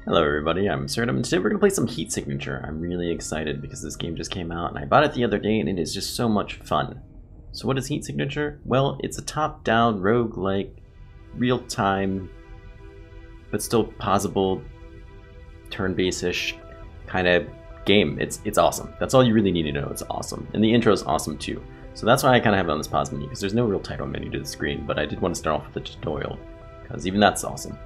Hello everybody, I'm Absurdum, and today we're going to play some Heat Signature. I'm really excited because this game just came out and I bought it the other day and it is just so much fun. So what is Heat Signature? Well, it's a top-down, rogue-like, real-time, but still pausable, turn-based-ish kind of game. It's awesome. That's all you really need to know. It's awesome. And the intro is awesome too. So that's why I kind of have it on this pause menu, because there's no real title menu to the screen, but I did want to start off with the tutorial, because even that's awesome.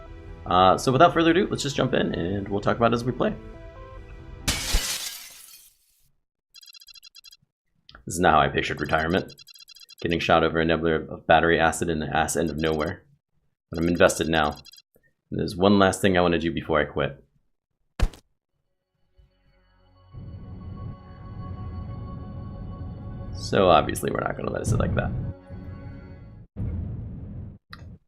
So without further ado, let's just jump in and we'll talk about it as we play. This is not how I pictured retirement. Getting shot over a nebula of battery acid in the ass end of nowhere. But I'm invested now. And there's one last thing I want to do before I quit. So obviously we're not going to let it sit like that.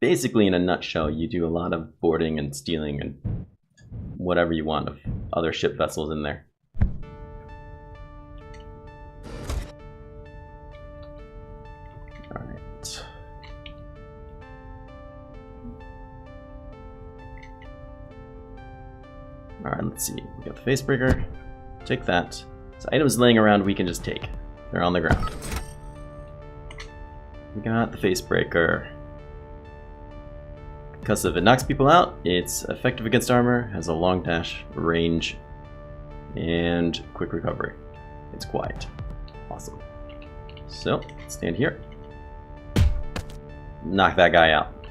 Basically, in a nutshell, you do a lot of boarding and stealing and whatever you want of other ship vessels in there. Alright. Alright, let's see. We got the facebreaker. Take that. So items laying around we can just take. They're on the ground. We got the facebreaker. Because if it knocks people out, it's effective against armor, has a long dash, range, and quick recovery. It's quiet. Awesome. So, stand here. Knock that guy out.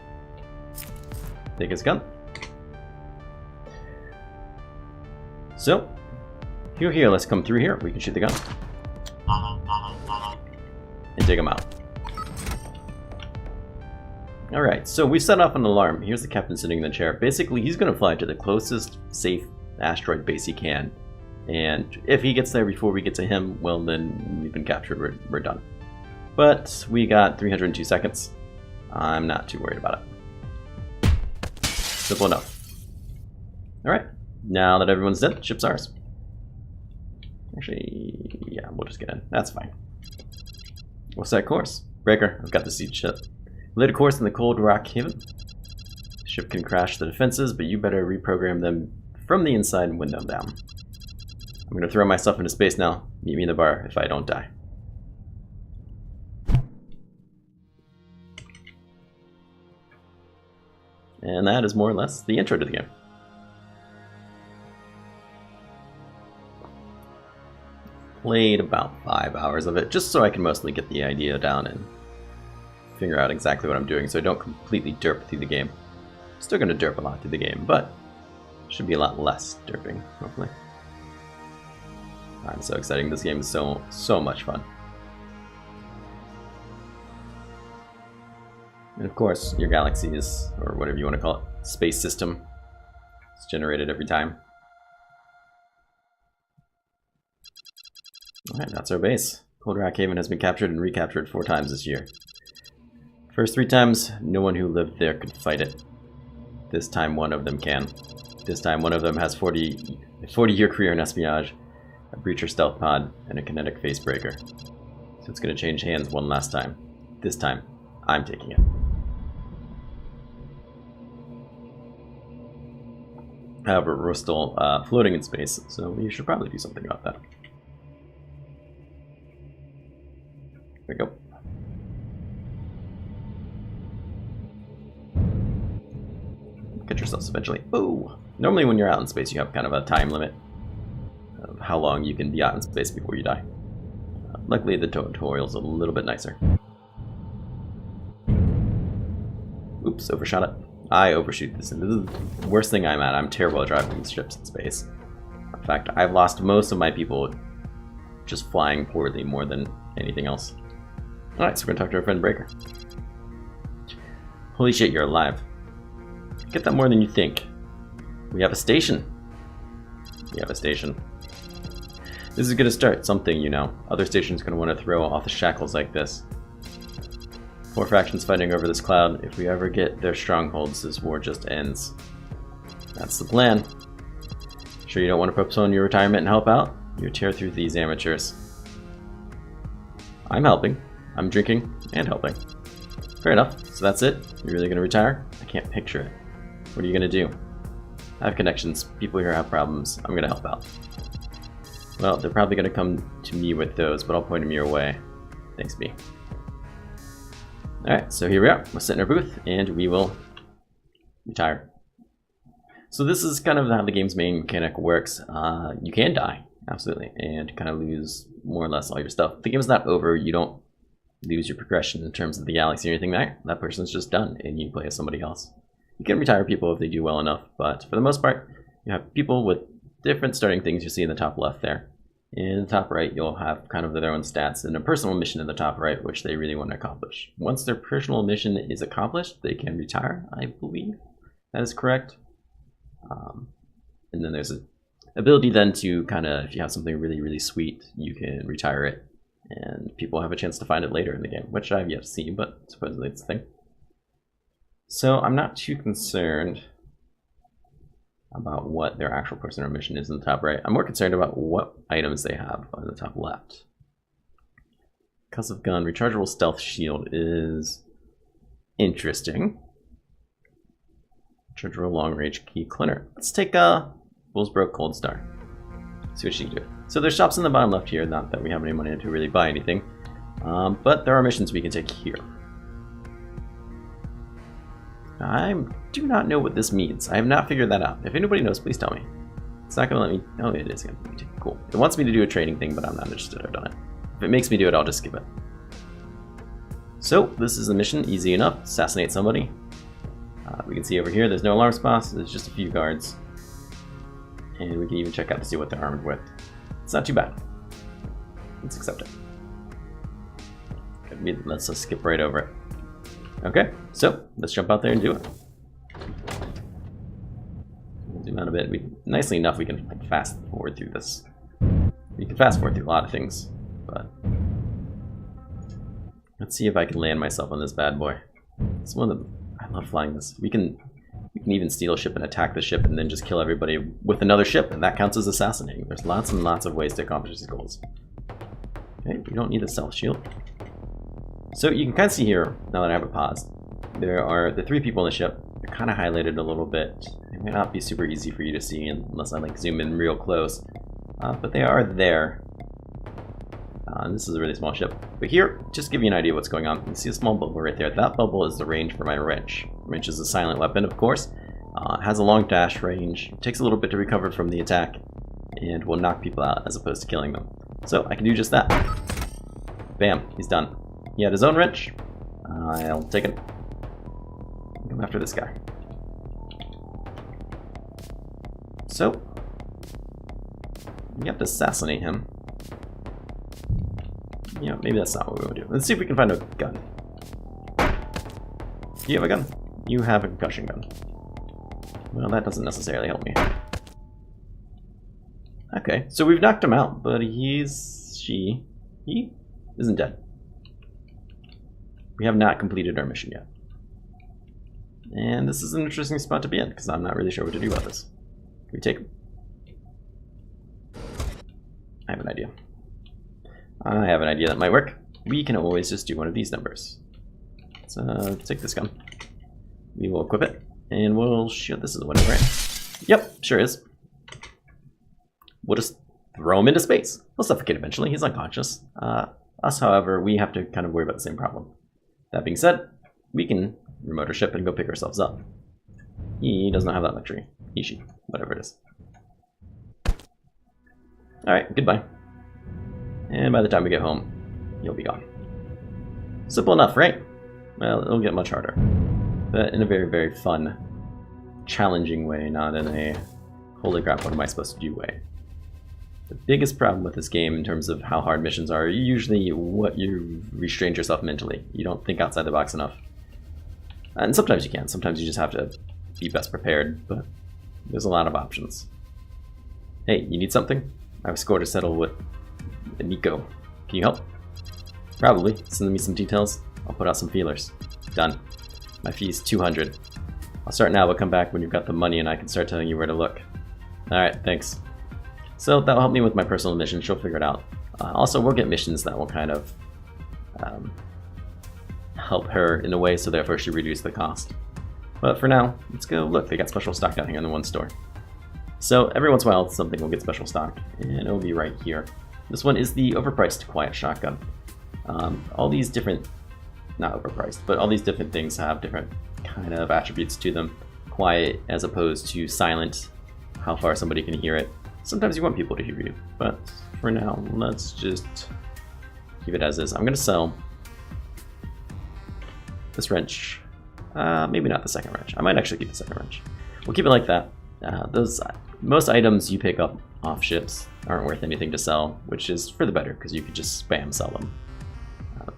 Take his gun. So, here, let's come through here. We can shoot the gun. And take him out. Alright, so we set off an alarm. Here's the captain sitting in the chair. Basically, he's going to fly to the closest safe asteroid base he can. And if he gets there before we get to him, well then we've been captured, we're done. But we got 302 seconds. I'm not too worried about it. Simple enough. Alright, now that everyone's dead, the ship's ours. Actually, yeah, we'll just get in. That's fine. We'll set course. Breaker, I've got the seed ship. Laid a course in the cold rock haven. The ship can crash the defenses, but you better reprogram them from the inside and window down. I'm going to throw myself into space now. Meet me in the bar if I don't die. And that is more or less the intro to the game. Played about 5 hours of it, just so I can mostly get the idea down and figure out exactly what I'm doing so I don't completely derp through the game. Still gonna derp a lot through the game, but should be a lot less derping, hopefully. I'm so excited. This game is so much fun. And of course, your galaxy is, or whatever you want to call it, space system. It's generated every time. Alright, that's our base. Cold Rock Haven has been captured and recaptured 4 times this year. First 3 times, no one who lived there could fight it. This time one of them can. This time one of them has a 40-year career in espionage, a breacher stealth pod, and a kinetic facebreaker. So it's going to change hands one last time. This time, I'm taking it. However, we're still floating in space, so we should probably do something about that. There we go. Get yourselves eventually. Oh! Normally when you're out in space you have kind of a time limit of how long you can be out in space before you die. Luckily the tutorial's a little bit nicer. Oops, overshot it. I overshoot this, and this is the worst thing I'm at. I'm terrible at driving these ships in space. In fact, I've lost most of my people just flying poorly more than anything else. Alright, so we're gonna talk to our friend Breaker. Holy shit, you're alive. Get that more than you think. We have a station. We have a station. This is gonna start something, you know. Other stations gonna want to throw off the shackles like this. 4 factions fighting over this cloud. If we ever get their strongholds, this war just ends. That's the plan. Sure you don't want to postpone your retirement and help out? You tear through these amateurs. I'm helping. I'm drinking and helping. Fair enough. So that's it? You're really gonna retire? I can't picture it. What are you gonna do? I have connections. People here have problems. I'm gonna help out. Well, they're probably gonna come to me with those, but I'll point them your way. Thanks, B. Alright, so here we are. We'll sit in our booth, and we will retire. So this is kind of how the game's main mechanic works. You can die, absolutely, and kind of lose more or less all your stuff. The game's not over. You don't lose your progression in terms of the galaxy or anything like that. That person's just done, and you play as somebody else. You can retire people if they do well enough, but for the most part, you have people with different starting things you see in the top left there. In the top right, you'll have kind of their own stats and a personal mission in the top right, which they really want to accomplish. Once their personal mission is accomplished, they can retire, I believe. That is correct. And then there's an ability then to kind of, if you have something really, really sweet, you can retire it. And people have a chance to find it later in the game, which I've yet to see, but supposedly it's a thing. So I'm not too concerned about what their actual personal mission is in the top right. I'm more concerned about what items they have on the top left. Because of gun, rechargeable stealth shield is interesting. Rechargeable long range key cleaner. Let's take Bullsbroke Cold Star. See what she can do. So there's shops in the bottom left here, not that we have any money to really buy anything. But there are missions we can take here. I do not know what this means. I have not figured that out. If anybody knows, please tell me. It's not going to let me... Oh, it is going to be cool. It wants me to do a trading thing, but I'm not interested. I've done it. If it makes me do it, I'll just skip it. So, this is a mission. Easy enough. Assassinate somebody. We can see over here, there's no alarm spots. There's just a few guards. And we can even check out to see what they're armed with. It's not too bad. Let's accept it. Let's just skip right over it. Okay, so let's jump out there and do it. We'll zoom out a bit. Nicely enough, we can like, fast forward through this. You can fast forward through a lot of things, but let's see if I can land myself on this bad boy. It's one of the... I love flying this. We can even steal a ship and attack the ship and then just kill everybody with another ship, and that counts as assassinating. There's lots and lots of ways to accomplish these goals. Okay, we don't need a stealth shield. So you can kind of see here, now that I have it paused, there are the three people in the ship. They're kind of highlighted a little bit. It might not be super easy for you to see unless I like zoom in real close, but they are there. And this is a really small ship. But here, just to give you an idea of what's going on, you can see a small bubble right there. That bubble is the range for my wrench. Wrench is a silent weapon, of course. Has a long dash range, takes a little bit to recover from the attack, and will knock people out as opposed to killing them. So I can do just that. Bam, he's done. He had his own wrench. I'll take it. Come after this guy. So, we have to assassinate him. Yeah, maybe that's not what we want to do. Let's see if we can find a gun. Do you have a gun? You have a concussion gun. Well, that doesn't necessarily help me. Okay, so we've knocked him out, but he isn't dead. We have not completed our mission yet. And this is an interesting spot to be in, because I'm not really sure what to do about this. Can we take him? I have an idea. I have an idea that might work. We can always just do one of these numbers. Let's take this gun. We will equip it, and we'll shoot. This is one, right? Yep, sure is. We'll just throw him into space. He'll suffocate eventually. He's unconscious. Us, however, we have to kind of worry about the same problem. That being said, we can remote our ship and go pick ourselves up. He does not have that luxury. He, she, whatever it is. Alright, goodbye. And by the time we get home, you'll be gone. Simple enough, right? Well, it'll get much harder. But in a very, very fun, challenging way, not in a holy crap, what am I supposed to do way. The biggest problem with this game in terms of how hard missions are usually what you restrain yourself mentally. You don't think outside the box enough. And sometimes you can. Sometimes you just have to be best prepared, but there's a lot of options. Hey, you need something? I have a score to settle with Nico. Can you help? Probably. Send me some details. I'll put out some feelers. Done. My fee is 200. I'll start now, but come back when you've got the money and I can start telling you where to look. Alright, thanks. So that'll help me with my personal mission. She'll figure it out. Also, we'll get missions that will kind of help her in a way, so therefore she reduce the cost. But for now, let's go look. They got special stock down here in the one store. So every once in a while something will get special stock, and it'll be right here. This one is the overpriced quiet shotgun. All these different, not overpriced, but all these different things have different kind of attributes to them. Quiet as opposed to silent, how far somebody can hear it. Sometimes you want people to hear you, but for now, let's just keep it as is. I'm gonna sell this wrench. Maybe not the second wrench. I might actually keep the second wrench. We'll keep it like that. Most items you pick up off ships aren't worth anything to sell, which is for the better because you could just spam sell them.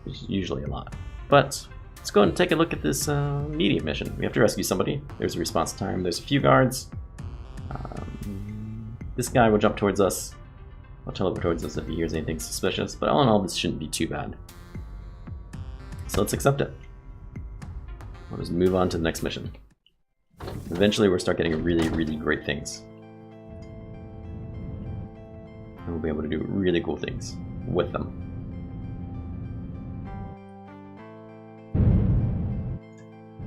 Which is usually a lot. But let's go and take a look at this immediate mission. We have to rescue somebody. There's a response time. There's a few guards. This guy will jump towards us. I'll teleport towards us if he hears anything suspicious, but all in all, this shouldn't be too bad. So let's accept it. We'll just move on to the next mission. Eventually, we'll start getting really, really great things. And we'll be able to do really cool things with them.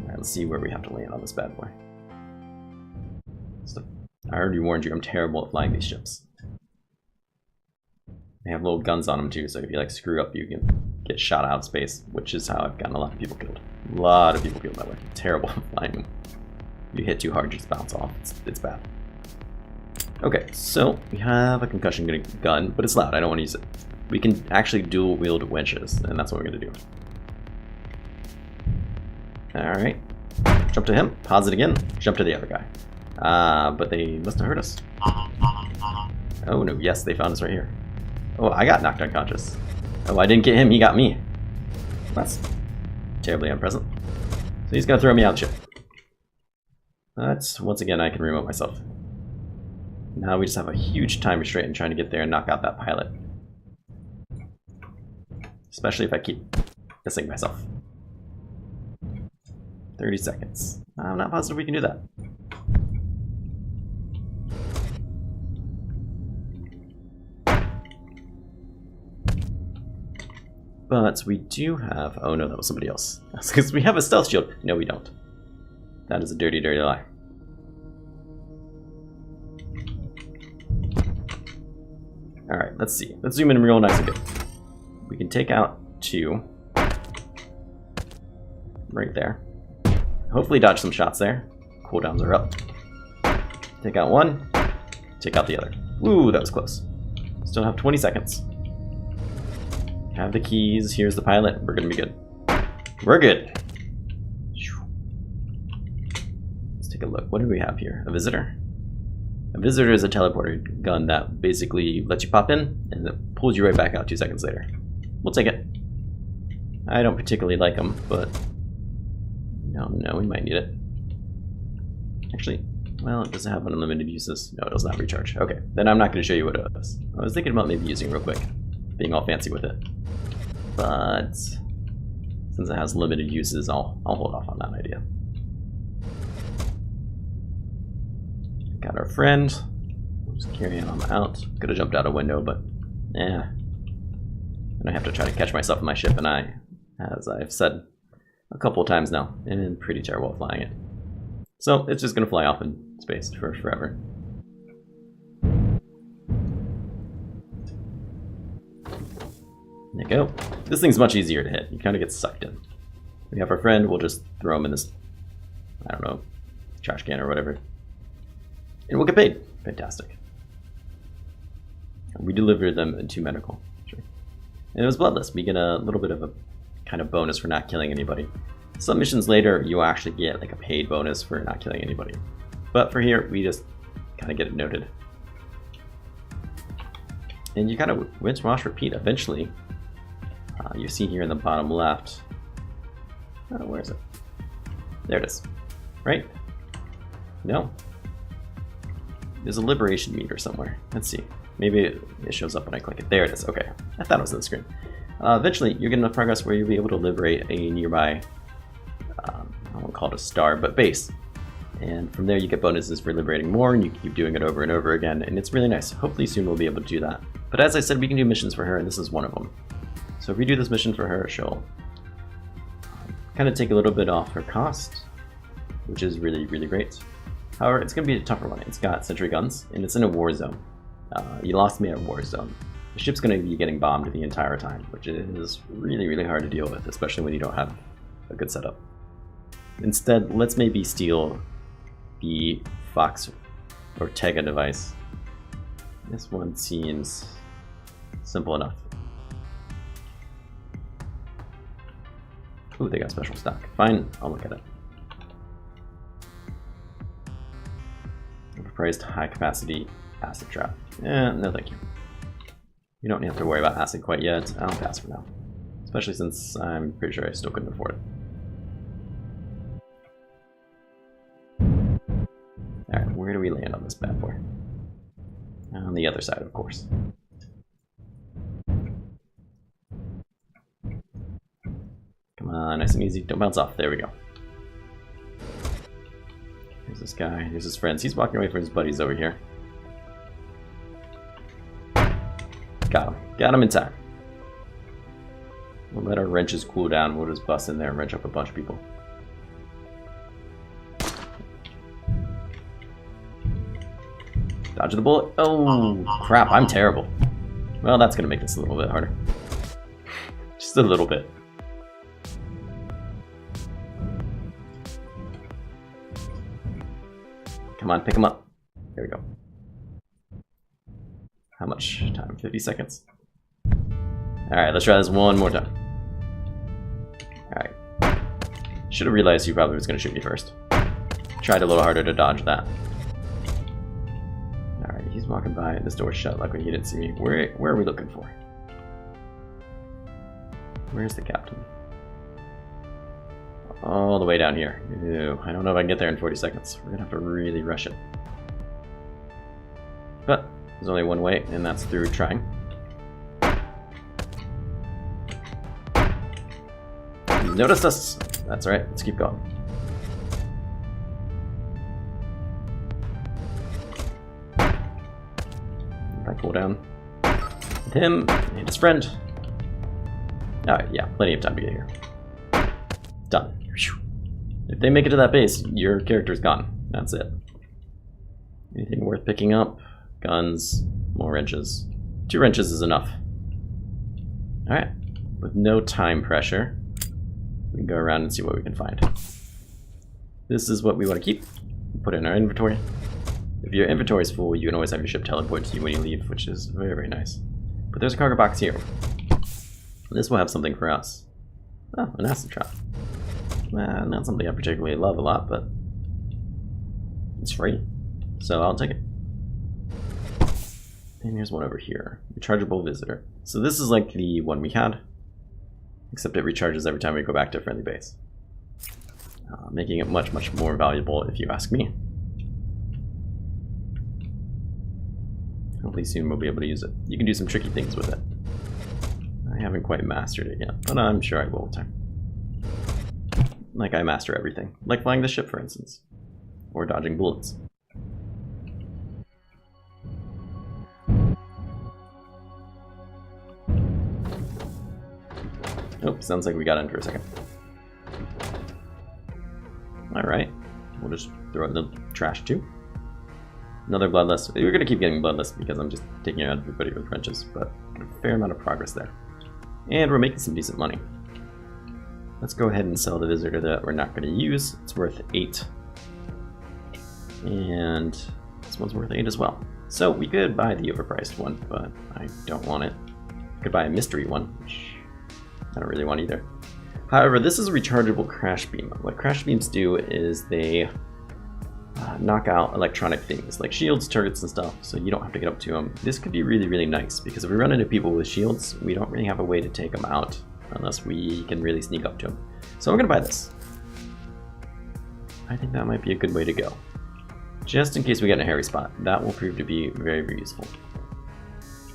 Alright, let's see where we have to land on this bad boy. So, I already warned you, I'm terrible at flying these ships. They have little guns on them too, so if you like screw up, you can get shot out of space, which is how I've gotten a lot of people killed. A lot of people killed that way. Terrible at flying them. You hit too hard, you just bounce off. It's bad. Okay, so we have a concussion gun, but it's loud. I don't want to use it. We can actually dual wield winches, and that's what we're going to do. Alright. Jump to him. Pause it again. Jump to the other guy. But they must have heard us. Oh no, yes, they found us right here. Oh, I got knocked unconscious. Oh, I didn't get him, he got me. That's terribly unpleasant. So he's going to throw me out of the ship. That's, once again, I can remote myself. Now we just have a huge time restraint in trying to get there and knock out that pilot. Especially if I keep missing myself. 30 seconds. I'm not positive we can do that. But we do have... Oh no, that was somebody else. That's because we have a stealth shield. No, we don't. That is a dirty, dirty lie. Alright, let's see. Let's zoom in real nice and good. We can take out 2. Right there. Hopefully dodge some shots there. Cooldowns are up. Take out 1. Take out the other. Woo, that was close. Still have 20 seconds. Have the keys. Here's the pilot. We're gonna be good. We're good. Let's take a look. What do we have here? A visitor? A visitor is a teleporter gun that basically lets you pop in and it pulls you right back out 2 seconds later. We'll take it. I don't particularly like them, but no, we might need it. Actually, well, it doesn't have unlimited uses. No, it does not recharge. Okay, then I'm not going to show you what it does. I was thinking about maybe using it real quick, being all fancy with it. But since it has limited uses, I'll hold off on that idea. Got our friend. We'll just carry him out. Could have jumped out a window, but yeah. And I have to try to catch myself in my ship, and as I've said a couple of times now, am pretty terrible at flying it. So it's just gonna fly off in space for forever. There you go. This thing's much easier to hit. You kind of get sucked in. We have our friend. We'll just throw him in this, I don't know, trash can or whatever. And we'll get paid. Fantastic. We delivered them to medical. Sure. And it was bloodless. We get a little bit of a kind of bonus for not killing anybody. Some missions later, you actually get like a paid bonus for not killing anybody. But for here, we just kind of get it noted. And you kind of rinse, wash, repeat. Eventually, you see here in the bottom left. Where is it? There it is. Right? No. There's a liberation meter somewhere. Let's see. Maybe it shows up when I click it. There it is. Okay. I thought it was on the screen. Eventually, you get enough progress where you'll be able to liberate a nearby, I won't call it a star, but base. And from there, you get bonuses for liberating more, and you keep doing it over and over again, and it's really nice. Hopefully soon we'll be able to do that. But as I said, we can do missions for her, and this is one of them. So if we do this mission for her, she'll kind of take a little bit off her cost, which is really, really great. However, it's going to be a tougher one. It's got sentry guns, and it's in a war zone. You lost me at a war zone. The ship's going to be getting bombed the entire time, which is really, really hard to deal with, especially when you don't have a good setup. Instead, let's maybe steal the Fox Ortega device. This one seems simple enough. Ooh, they got special stock. Fine, I'll look at it. Overpriced high capacity acid trap. No thank you. You don't have to worry about acid quite yet. I'll pass for now. Especially since I'm pretty sure I still couldn't afford it. Alright, where do we land on this bad boy? On the other side, of course. Come on, nice and easy. Don't bounce off. There we go. Here's this guy. Here's his friends. He's walking away from his buddies over here. Got him. Got him in time. We'll let our wrenches cool down. We'll just bust in there and wrench up a bunch of people. Dodge the bullet. Oh, crap. I'm terrible. Well, that's going to make this a little bit harder. Just a little bit. Come on, pick him up. There we go. How much time? 50 seconds. Alright, let's try this one more time. Alright. Should have realized he probably was going to shoot me first. Tried a little harder to dodge that. Alright, he's walking by. This door's shut. Luckily he didn't see me. Where are we looking for? Where's the captain? All the way down here. Ew, I don't know if I can get there in 40 seconds. We're gonna have to really rush it. But there's only one way, and that's through trying. You noticed us! That's alright, let's keep going. If I cool down with him and his friend. Alright, yeah, plenty of time to get here. Done. If they make it to that base, your character's gone. That's it. Anything worth picking up? Guns, more wrenches. 2 wrenches is enough. Alright. With no time pressure, we can go around and see what we can find. This is what we want to keep. Put it in our inventory. If your inventory is full, you can always have your ship teleport to you when you leave, which is very, very nice. But there's a cargo box here. This will have something for us. Oh, an acid trap. Not something I particularly love a lot, but it's free, so I'll take it. And here's one over here. Rechargeable visitor. So this is like the one we had, except it recharges every time we go back to a friendly base. Making it much, much more valuable if you ask me. Hopefully soon we'll be able to use it. You can do some tricky things with it. I haven't quite mastered it yet, but I'm sure I will with time. Like I master everything. Like flying the ship, for instance. Or dodging bullets. Oh, sounds like we got in for a second. Alright. We'll just throw it in the trash too. Another bloodless. We're gonna keep getting bloodless because I'm just taking out everybody with wrenches, but a fair amount of progress there. And we're making some decent money. Let's go ahead and sell the visitor that we're not going to use. It's worth 8. And this one's worth 8 as well. So we could buy the overpriced one, but I don't want it. We could buy a mystery one, which I don't really want either. However, this is a rechargeable crash beam. What crash beams do is they knock out electronic things like shields, turrets, and stuff, so you don't have to get up to them. This could be really, really nice because if we run into people with shields, we don't really have a way to take them out unless we can really sneak up to them. So I'm gonna buy this. I think that might be a good way to go. Just in case we get in a hairy spot. That will prove to be very, very useful.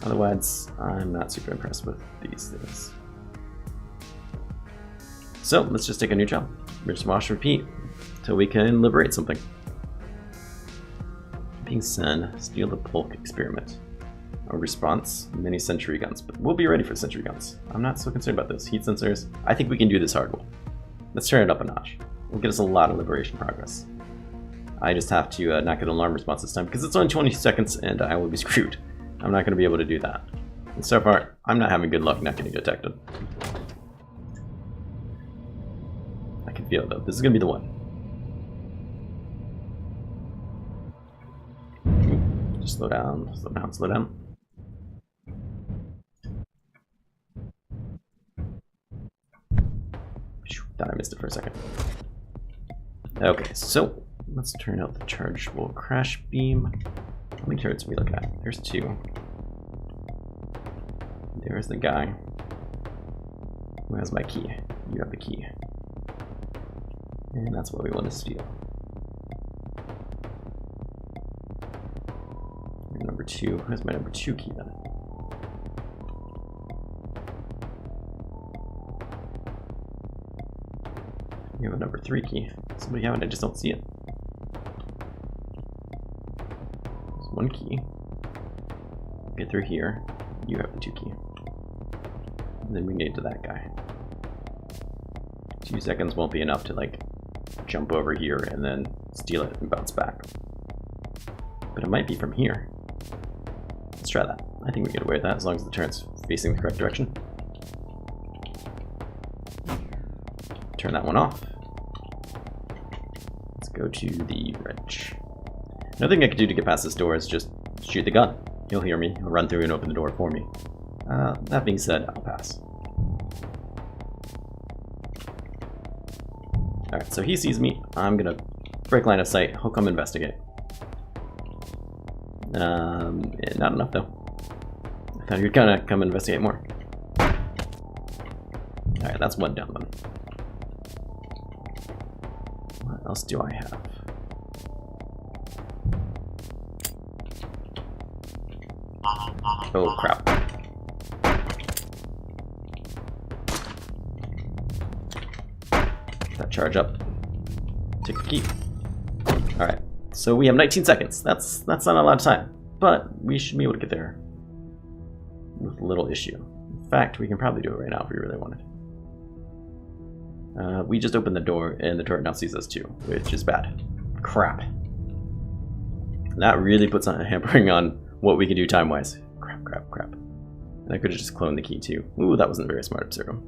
Otherwise, I'm not super impressed with these things. So let's just take a new job. Rinse, wash, repeat until we can liberate something. Being said, steal the Polk experiment. A response, many sentry guns, but we'll be ready for sentry guns. I'm not so concerned about those. Heat sensors, I think we can do this hardware. Let's turn it up a notch. It'll get us a lot of liberation progress. I just have to not get an alarm response this time because it's only 20 seconds and I will be screwed. I'm not going to be able to do that. And so far, I'm not having good luck not getting detected. I can feel it though. This is going to be the one. Just slow down, slow down, slow down. Thought I missed it for a second. Okay, so let's turn out the chargeable crash beam. How many turrets are we looking at? There's 2. There's the guy. Who has my key? You have the key. And that's what we want to steal. And number 2. Who has my number 2 key then? You have a number 3 key. Somebody have it, I just don't see it. There's 1 key. Get through here. You have the 2 key. And then we can get to that guy. 2 seconds won't be enough to like jump over here and then steal it and bounce back. But it might be from here. Let's try that. I think we get away with that as long as the turret's facing the correct direction. Turn that one off. Let's go to the wrench. Another thing I could do to get past this door is just shoot the gun. He'll hear me, he'll run through and open the door for me. That being said, I'll pass. Alright, so he sees me. I'm gonna break line of sight. He'll come investigate. Not enough though. I thought he would kind of come investigate more. Alright, that's one down one. What else do I have? Oh crap. That charge up. Take the key. Alright, so we have 19 seconds. That's not a lot of time, but we should be able to get there with little issue. In fact, we can probably do it right now if we really wanted. We just opened the door and the turret now sees us too, which is bad. Crap. That really puts a hampering on what we can do time-wise. Crap, crap, crap. And I could have just cloned the key too. Ooh, that wasn't very smart, Absurdum.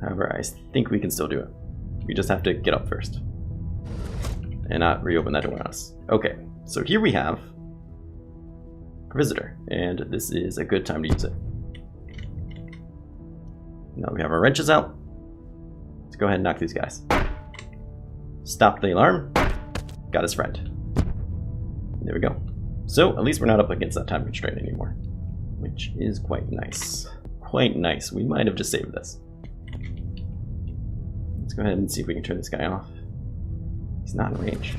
However, I think we can still do it. We just have to get up first. And not reopen that door on us. Okay, so here we have a visitor, and this is a good time to use it. Now we have our wrenches out. Let's go ahead and knock these guys. Stop the alarm. Got his friend. There we go. So at least we're not up against that time constraint anymore, which is quite nice. Quite nice. We might have just saved this. Let's go ahead and see if we can turn this guy off. He's not in range.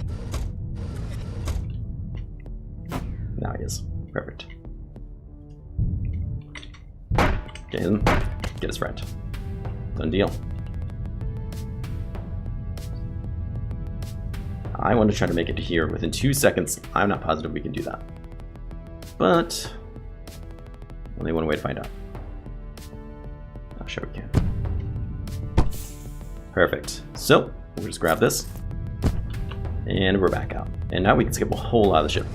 Now he is. Perfect. Get him. Get his friend. Done deal. I want to try to make it to here within 2 seconds. I'm not positive we can do that. But only one way to find out. I'm sure we can. Perfect. So we'll just grab this. And we're back out. And now we can skip a whole lot of the ship.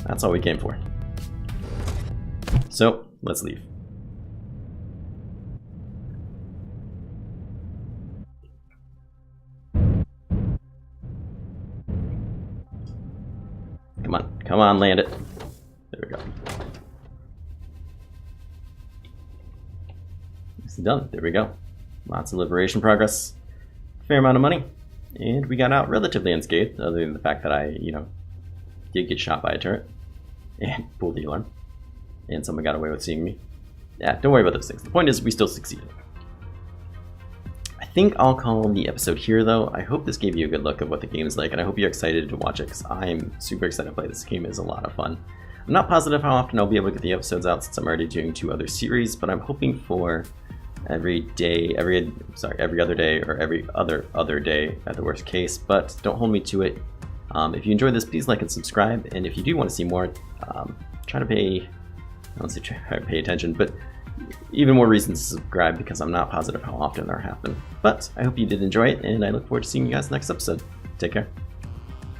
That's all we came for. So let's leave. Come on, land it. There we go. It's done. There we go. Lots of liberation progress. Fair amount of money. And we got out relatively unscathed, other than the fact that I, did get shot by a turret. And pulled the alarm. And someone got away with seeing me. Yeah, don't worry about those things. The point is, we still succeeded. I think I'll call the episode here, though. I hope this gave you a good look at what the game is like, and I hope you're excited to watch it, because I'm super excited to play this game. It is a lot of fun. I'm not positive how often I'll be able to get the episodes out, since I'm already doing 2 other series, but I'm hoping for every other day, or every other day at the worst case, but don't hold me to it. If you enjoyed this, please like and subscribe, and if you do want to see more, try to pay, I don't say try to pay attention, but even more reasons to subscribe, because I'm not positive how often they're happening. But I hope you did enjoy it, and I look forward to seeing you guys next episode. Take care.